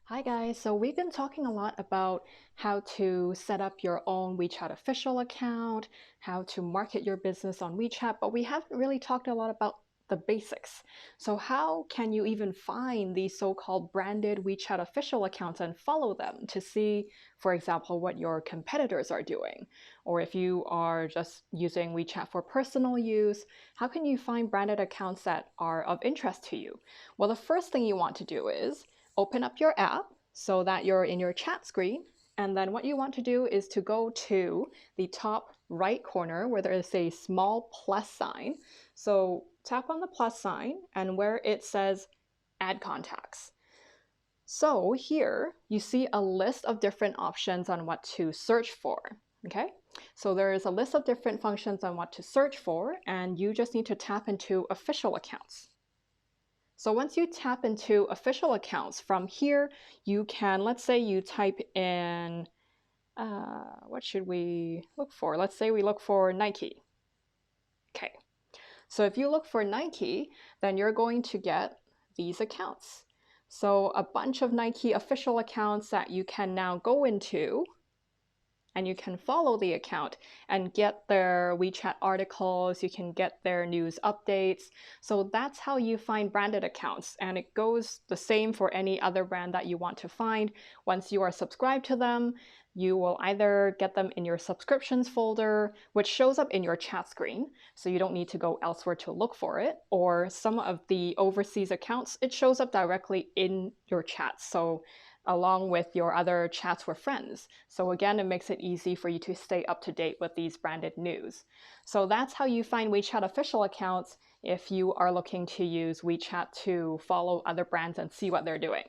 Hi guys, so we've been talking a lot about how to set up your own WeChat official account, how to market your business on WeChat, but we haven't really talked a lot about the basics. So how can you even find these so-called branded WeChat official accounts and follow them to see, for example, what your competitors are doing? Or if you are just using WeChat for personal use, how can you find branded accounts that are of interest to you? Well, the first thing you want to do is open up your app so that you're in your chat screen. And then what you want to do is to go to the top right corner where there is a small plus sign. So tap on the plus sign and where it says add contacts. So here you see a list of different options on what to search for. Okay, so there is a list of different functions on what to search for, and you just need to tap into official accounts. So once you tap into official accounts from here, you can, let's say you type in, what should we look for? Let's say we look for Nike. Okay, so if you look for Nike, then you're going to get these accounts. So a bunch of Nike official accounts that you can now go into and you can follow the account and get their WeChat articles, you can get their news updates. So that's how you find branded accounts, and it goes the same for any other brand that you want to find. Once you are subscribed to them, you will either get them in your subscriptions folder, which shows up in your chat screen, so you don't need to go elsewhere to look for it, or some of the overseas accounts, it shows up directly in your chat. So along with your other chats with friends. So again, it makes it easy for you to stay up to date with these branded news. So that's how you find WeChat official accounts if you are looking to use WeChat to follow other brands and see what they're doing.